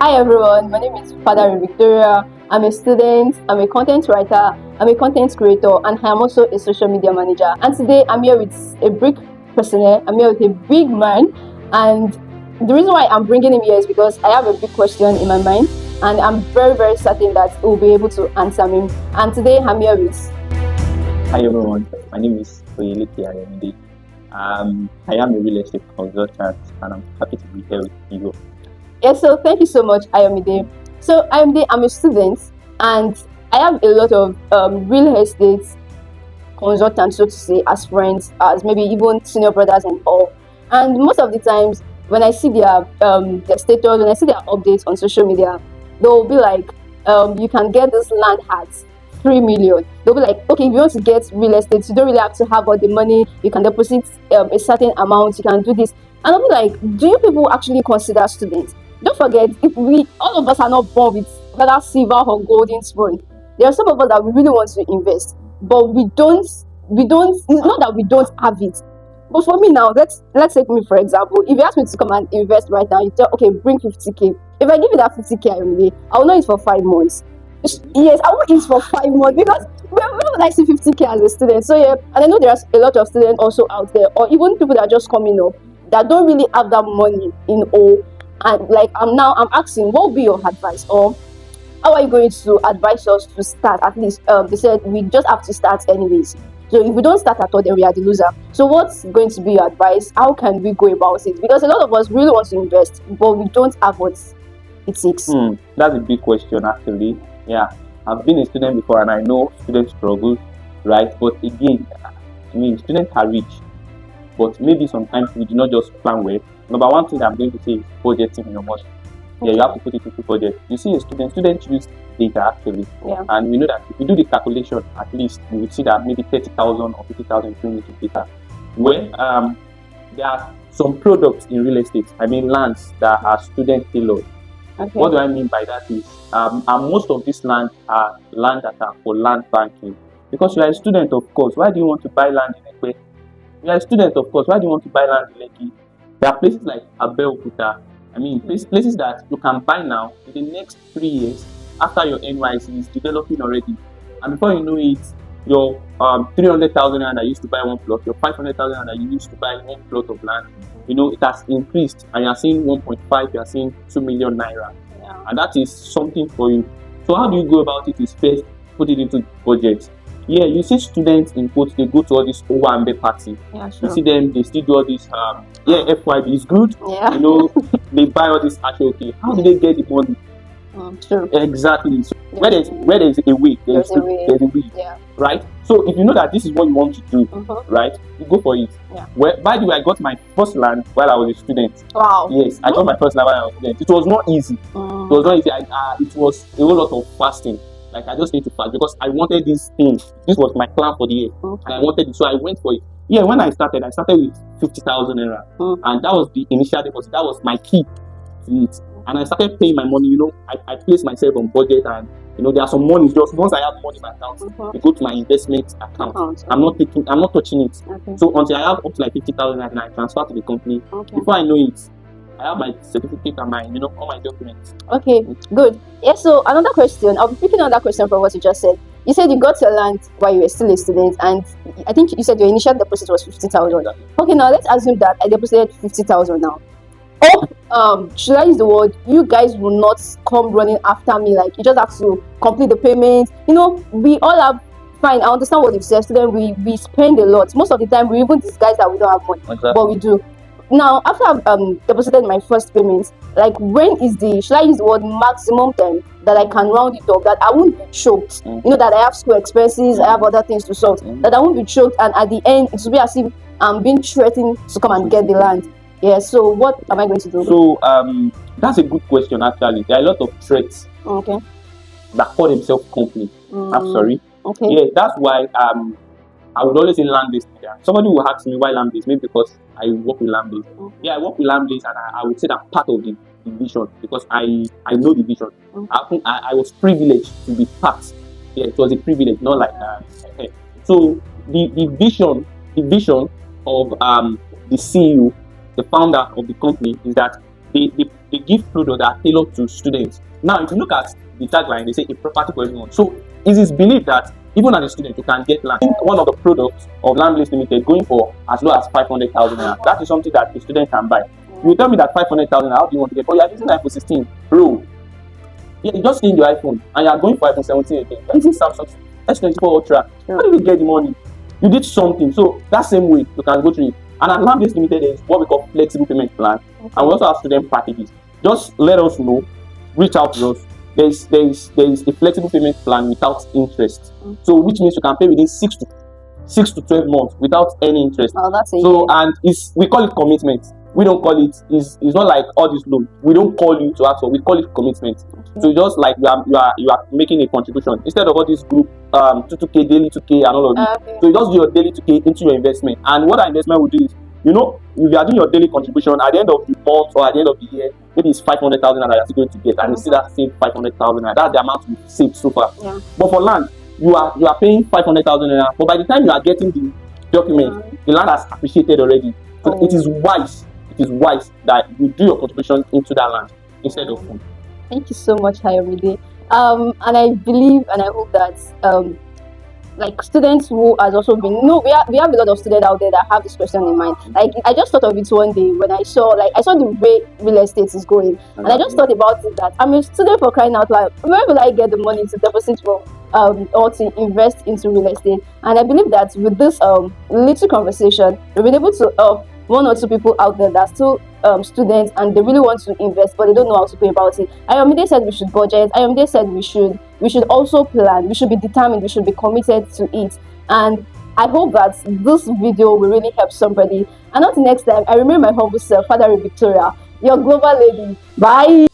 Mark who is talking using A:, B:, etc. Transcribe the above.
A: Hi everyone, my name is Fadare Victoria. I'm a student, I'm a content writer, I'm a content creator, and I'm also a social media manager. And today I'm here with a big personnel, I'm here with a big man. And the reason why I'm bringing him here is because I have a big question in my mind, and I'm very, very certain that he will be able to answer me. And today I'm here with...
B: Hi everyone, my name is fadarevictoriaiyanuoluwa. I am a real estate consultant, and I'm happy to be here with you.
A: Yes, so thank you so much, Ayomide. So Ayomide, I'm a student, and I have a lot of real estate consultants, so to say, as friends, as maybe even senior brothers and all. And most of the times, when I see their status, when I see their updates on social media, they'll be like, you can get this land at 3 million. They'll be like, okay, if you want to get real estate, you don't really have to have all the money. You can deposit a certain amount. You can do this. And I'll be like, do you people actually consider students? Don't forget, if all of us are not born with whether silver or golden spoon. There are some of us that we really want to invest, but we don't. It's not that we don't have it. But for me now, let's take me for example. If you ask me to come and invest right now, you tell, okay, bring 50k. If I give you that 50k, I will know it for 5 months. Yes, I won't eat for 5 months because where would I see 50k as a student? So yeah, and I know there's a lot of students also out there, or even people that are just coming up that don't really have that money in all. And like I'm asking, what will be your advice, or how are you going to advise us to start? At least they said we just have to start anyways. So if we don't start at all, then we are the loser. So what's going to be your advice? How can we go about it? Because a lot of us really want to invest, but we don't have what it takes.
B: That's a big question, actually. Yeah, I've been a student before, and I know students struggle, right? But again, students are rich, but maybe sometimes we do not just plan well. Number one thing I'm going to say is budgeting your money. Okay. Yeah, you have to put it into budget. You see, students use data actually, and we know that if you do the calculation, at least you will see that maybe 30,000 or 50,000 going into data. Where there are some products in real estate, lands that are student tailored. Okay. What do I mean by that is, and most of these lands are land that are for land banking. Because you are a student, of course, why do you want to buy land in Ekwe? You are a student, of course, why do you want to buy land in Lekki? There are places like Abeokuta, places that you can buy now in the next 3 years after your NYC is developing already. And before you know it, your 300,000 rand that you used to buy one plot, your 500,000 rand that you used to buy one plot of land, it has increased, and you are seeing 1.5, you are seeing 2 million naira. Yeah. And that is something for you. So how do you go about it is first put it into budget. Yeah, you see students in quotes, they go to all this Owambe party. Yeah, sure. You see them, they still do all this, FYB is good. Yeah. They buy all this okay. How do they get the money? Sure. Exactly. So where there's a way, there's a way. Yeah. Right? So if you know that this is what you want to do, right, you go for it. Yeah. Well, by the way, I got my first land while I was a student. Wow. Yes, I got my first land while I was a student. It was not easy. It was not easy. It was a whole lot of fasting. Like, I just need to fast because I wanted this thing. This was my plan for the year. Okay. And I wanted it, so I went for it. Yeah, when I started with 50,000 naira. And that was the initial deposit. That was my key to it. And I started paying my money. I placed myself on budget, and there are some money. Just once I have money in my account, I go to my investment account. I'm not touching it. Okay. So until I have up to like 50,000 and I transfer to the company. Okay. Before I know it, I have my certificate and my, all my documents. Okay,
A: good. Yeah, so another question. I'll be picking on that question from what you just said. You said you got your land while you were still a student, and I think you said your initial deposit was 50,000. Okay, now let's assume that I deposited 50,000 now. Should I use the word, you guys will not come running after me, like you just have to complete the payment. We all have, fine, I understand what you've said, student, we spend a lot. Most of the time we even disguise that we don't have money. Exactly. But we do. Now, after I've deposited my first payment, like when is should I use the word maximum time that I can round it up, that I won't be choked? That I have school expenses, I have other things to sort, that I won't be choked, and at the end it will be as if I'm being threatened to come and get the land. Yeah, so what am I going to do?
B: So that's a good question actually. There are a lot of threats that call themselves company. I'm sorry. Okay. Yeah, that's why I would always say land-based media. Somebody will ask me why land-based, maybe because I work with land-based. Yeah, I work with land-based, and I would say that part of the vision, because I know the vision. I was privileged to be part. Yeah, it was a privilege, not like that. So the vision of the CEO, the founder of the company, is that they give products that are tailored to students. Now, if you look at the tagline, they say a property for everyone. So it is believed that even as a student, you can get land. One of the products of Land Place Limited going for as low as 500,000 naira. That is something that a student can buy. You tell me that 500,000 naira, how do you want to get? But you are using iPhone 16 Pro. Yeah, you just change your iPhone and you are going for iPhone 17 again. You're using Samsung S24 Ultra. How did you get the money? You did something. So that same way you can go through it. And at Land Place Limited, there is what we call flexible payment plan, and we also have student packages. Just let us know, reach out to us. There is a flexible payment plan without interest. So which means you can pay within 6 to 12 months without any interest.
A: Oh, that's
B: so and we call it commitment. We don't call it, it's not like all this loan. We don't call you to ask for, we call it commitment. So just like you are making a contribution instead of all this group 2k daily 2k and all of it. So you just do your daily 2k into your investment, and what that investment will do is, if you are doing your daily contribution at the end of the month or at the end of the year, maybe it's 500,000 naira you're still going to get, and you see that same 500,000 naira. That's the amount you've saved so far. But for land, you are paying 500,000 naira, but by the time you are getting the document, the land has appreciated already. So it is wise that you do your contribution into that land instead of food.
A: Thank you so much, Ayomide. And I believe and I hope that like students who has also been, we have a lot of students out there that have this question in mind. Like, I just thought of it one day when I saw the way real estate is going, and I just thought about it that I'm a student, for crying out loud. Where will I get the money to deposit from or to invest into real estate? And I believe that with this little conversation, we've been able to help one or two people out there that still students and they really want to invest but they don't know how to go about it. Ayomide said we should budget. Ayomide said we should also plan. We should be determined. We should be committed to it. And I hope that this video will really help somebody. And until next time, I remain my humble self, Fadare Victoria, your global lady. Bye.